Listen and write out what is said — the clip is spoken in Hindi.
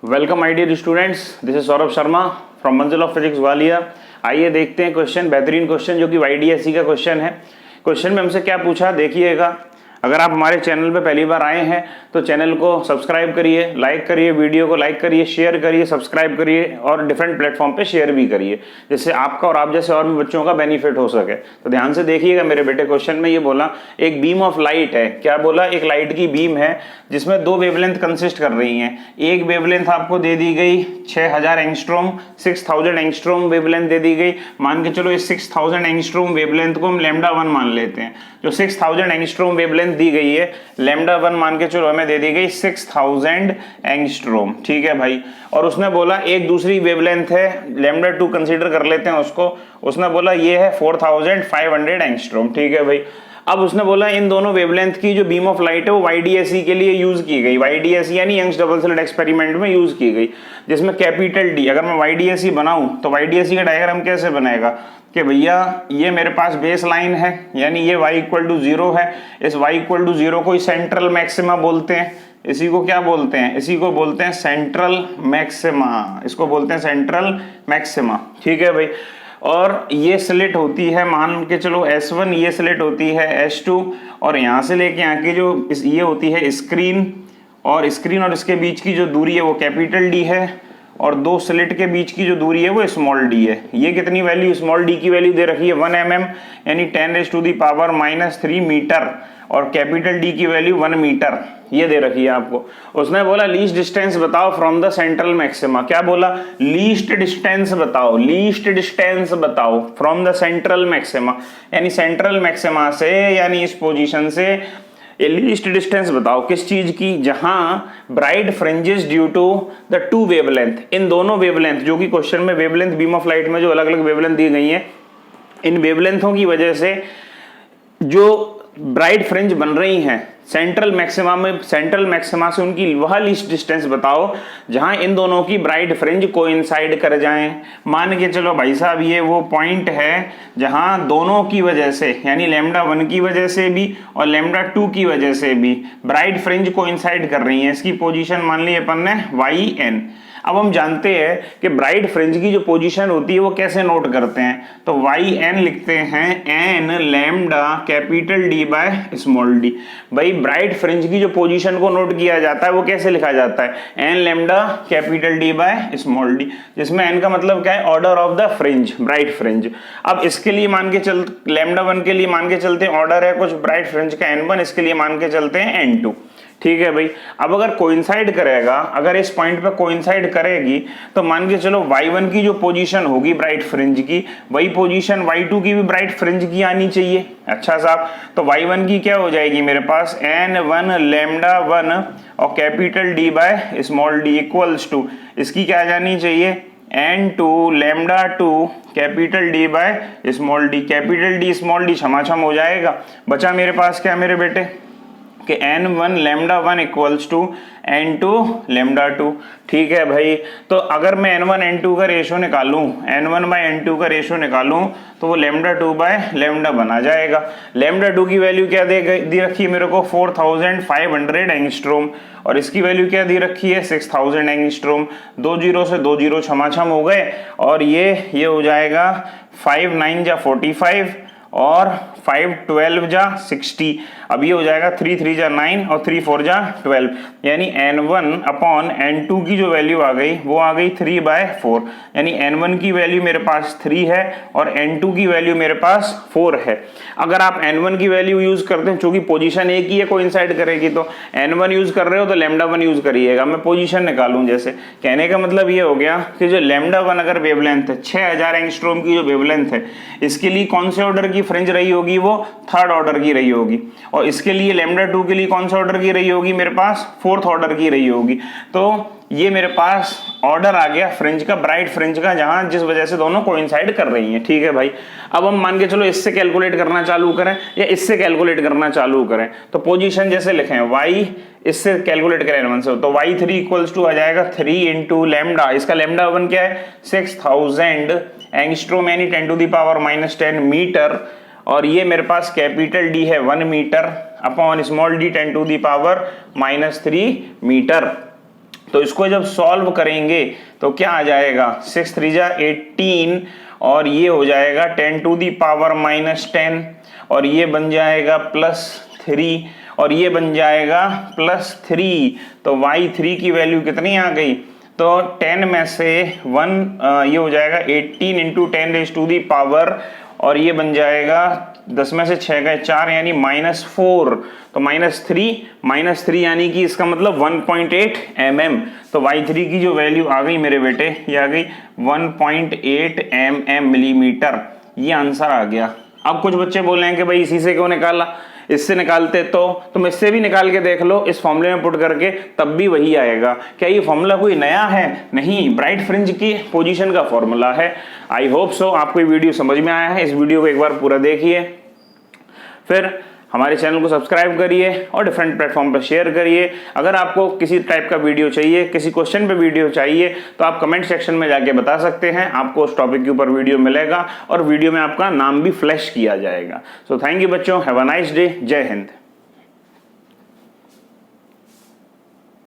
Welcome my dear students, this is Saurabh Sharma from Manzil of physics Gwalior. आइए देखते हैं क्वेश्चन, बेहतरीन क्वेश्चन जो कि YDSE का क्वेश्चन है। क्वेश्चन में हमसे क्या पूछा देखिएगा। अगर आप हमारे चैनल पे पहली बार आए हैं तो चैनल को सब्सक्राइब करिए, लाइक करिए, वीडियो को लाइक करिए, शेयर करिए, सब्सक्राइब करिए और डिफरेंट प्लेटफॉर्म पे शेयर भी करिए, जिससे आपका और आप जैसे और भी बच्चों का बेनिफिट हो सके। तो ध्यान से देखिएगा मेरे बेटे। क्वेश्चन में ये बोला एक बीम ऑफ लाइट है। क्या बोला? एक लाइट की बीम है जिसमें दो वेवलेंथ कंसिस्ट कर रही हैं। एक वेवलेंथ आपको दे दी गई 6000 एंगस्ट्रॉम, 6000 एंगस्ट्रॉम वेवलेंथ दे दी गई। मान के चलो इस 6000 एंगस्ट्रॉम वेवलेंथ को हम λ1 मान लेते हैं। जो 6000 एंगस्ट्रॉम वेवलेंथ दी गई है λ1 मान के चलो हमें दे दी गई 6000 एंगस्ट्रॉम, ठीक है भाई। और उसने बोला एक दूसरी वेवलेंथ है λ2 कंसीडर कर लेते हैं उसको। उसने बोला ये है 4500 एंगस्ट्रॉम, ठीक है भाई। अब उसने बोला इन दोनों वेवलेंथ की जो बीम ऑफ लाइट है वो YDSE के लिए यूज की गई। YDSE यानी यंग्स डबल स्लिट एक्सपेरिमेंट में यूज की गई, जिसमें कैपिटल D। अगर मैं YDSE बनाऊं तो YDSE का डायग्राम कैसे बनेगा कि भैया ये मेरे पास बेस लाइन है, यानी ये y = 0 है। इस y = 0 को सेंट्रल मैक्सिमा बोलते हैं। इसी को क्या बोलते हैं? इसी को बोलते हैं सेंट्रल मैक्सिमा। इसको बोलते हैं सेंट्रल मैक्सिमा, ठीक है भाई। और ये स्लिट होती है, मान के चलो S1, ये स्लिट होती है S2, और यहाँ से लेके यहाँ की जो ये होती है स्क्रीन, और स्क्रीन और इसके बीच की जो दूरी है वो कैपिटल D है, और दो स्लिट के बीच की जो दूरी है वो स्मॉल d है। ये कितनी वैल्यू? स्मॉल d की वैल्यू दे रखी है 1 mm यानी 10⁻³ मीटर, और कैपिटल D की वैल्यू 1 मीटर ये दे रखी है आपको। उसने बोला लीस्ट डिस्टेंस बताओ फ्रॉम द सेंट्रल मैक्सिमा। क्या बोला? लीस्ट डिस्टेंस बताओ, लीस्ट डिस्टेंस बताओ फ्रॉम द सेंट्रल मैक्सिमा, यानी सेंट्रल मैक्सिमा से, यानी इस पोजीशन से लीस्ट डिस्टेंस बताओ। किस चीज की? जहां bright fringes due to the two wavelength, इन दोनों वेवलेंथ जो कि क्वेश्चन में वेवलेंथ बीम ऑफ लाइट में जो अलग अलग वेवलेंथ दी गई है, इन वेवलेंथों की वजह से जो ब्राइट फ्रिंज बन रही हैं सेंट्रल मैक्सिमा में, सेंट्रल मैक्सिमा से उनकी वह लीस्ट डिस्टेंस बताओ जहां इन दोनों की ब्राइट फ्रिंज कोइंसाइड कर जाएं। मान के चलो भाई साहब ये वो पॉइंट है जहां दोनों की वजह से, यानी λ1 की वजह से भी और λ2 की वजह से भी ब्राइट फ्रिंज कोइंसाइड कर रही हैं। इसकी पोजीशन मान ली अपन ने YN। अब हम जानते हैं कि ब्राइट फ्रिंज की जो पोजीशन होती है वो कैसे नोट करते हैं, तो YN लिखते हैं n λD/d। भाई ब्राइट फ्रिंज की जो पोजीशन को नोट किया जाता है वो कैसे लिखा जाता है? n λD/d, जिसमें n का मतलब क्या है? Order of the fringe, bright fringe. अब इसके लिए मान के चल λ1 के लिए मान के चलते हैं ऑर्डर है कुछ ब्राइट फ्रिंज का n1, इसके लिए मान के चलते हैं n2, ठीक है भाई। अब अगर कोइंसाइड करेगा, अगर इस पॉइंट पे कोइंसाइड करेगी तो मान के चलो y1 की जो पोजीशन होगी ब्राइट फ्रिंज की, वही पोजीशन y2 की भी ब्राइट फ्रिंज की आनी चाहिए। अच्छा साहब, तो y1 की क्या हो जाएगी मेरे पास? n1 λ1 और कैपिटल D/d इक्वल्स टू, इसकी क्या जानी चाहिए? n2 λ2 capital D/d। Capital D small d छमाछम हो जाएगा। बचा मेरे पास क्या मेरे बेटे कि n1 λ1 इक्वल्स टू n2 λ2, ठीक है भाई। तो अगर मैं n1 n2 का रेशो निकालूं, n1/n2 का रेशो निकालूं तो वो λ2/λ बना जाएगा। λ2 की वैल्यू क्या दी रखी है मेरे को? 4500 एंगस्ट्रॉम, और इसकी वैल्यू क्या दी रखी है? 6000 एंगस्ट्रॉम। 2 0 से 2 0 छमाछम हो गए, और ये हो जाएगा 5 9 जा 45 और 5 12 जा 60। अब ये हो जाएगा 3 3 जा 9 और 3 4 जा 12, यानी n1/n2 की जो वैल्यू आ गई वो आ गई 3/4, यानी n1 की वैल्यू मेरे पास 3 है और n2 की वैल्यू मेरे पास 4 है। अगर आप n1 की वैल्यू यूज करते हैं, चूंकि पोजीशन एक ही है कोइंसाइड करेगी, तो n1 यूज कर रहे हो तो λ1 यूज करिएगा। मैं पोजीशन निकालूं, जैसे कहने का मतलब ये हो गया कि जो λ1 अगर वेवलेंथ है 6000 एंगस्ट्रॉम की जो वेवलेंथ है, इसके लिए कौन से ऑर्डर की फ्रिंज रही होगी? वो 3rd ऑर्डर की रही होगी। और इसके लिए λ2 के लिए कौन सा ऑर्डर की रही होगी? मेरे पास 4th ऑर्डर की रही होगी। तो ये मेरे पास ऑर्डर आ गया फ्रिंज का, ब्राइट फ्रिंज का, जहां जिस वजह से दोनों कोइंसाइड कर रही हैं, ठीक है भाई। अब हम मान के चलो इससे कैलकुलेट करना चालू करें या इससे कैलकुलेट करना चालू करें, तो पोजीशन जैसे लिखें y, इससे कैलकुलेट करें n1 से, तो y3 इक्वल्स टू आ जाएगा 3 इंटू लैम्डा। इसका λ1 क्या है? 6000 एंगस्ट्रॉम यानी 10⁻⁻10 मीटर, और ये मेरे पास कैपिटल D है 1 metre upon small d 10⁻⁻3 metre. तो इसको जब सॉल्व करेंगे तो क्या आ जाएगा, 6 3 जा 18 और ये हो जाएगा 10 टू दी पावर -10 और ये बन जाएगा +3 और ये बन जाएगा +3। तो y3 की वैल्यू कितनी आ गई, तो 10 में से 1 ये हो जाएगा 18 into 10 raise to the power और ये बन जाएगा 10 में से 6 गए 4 यानी -4। तो -3 यानी कि इसका मतलब 1.8 mm। तो y3 की जो वैल्यू आ गई मेरे बेटे, ये आ गई 1.8 mm मिलीमीटर। ये आंसर आ गया। अब कुछ बच्चे बोल रहे हैं कि भाई इसी से क्यों निकाला, इससे निकालते तो तुम इससे भी निकाल के देख लो, इस फॉर्मूले में पुट करके तब भी वही आएगा। क्या ये फॉर्मूला कोई नया है? नहीं, ब्राइट फ्रिंज की पोजीशन का फॉर्मूला है। आई होप सो आपको ये वीडियो समझ में आया है। इस वीडियो को एक बार पूरा देखिए, फिर हमारे चैनल को सब्सक्राइब करिए और डिफरेंट प्लेटफॉर्म पर शेयर करिए। अगर आपको किसी टाइप का वीडियो चाहिए, किसी क्वेश्चन पे वीडियो चाहिए, तो आप कमेंट सेक्शन में जाके बता सकते हैं, आपको उस टॉपिक के ऊपर वीडियो मिलेगा और वीडियो में आपका नाम भी फ्लैश किया जाएगा। सो थैंक यू बच्चों, हैव अ नाइस डे, जय हिंद।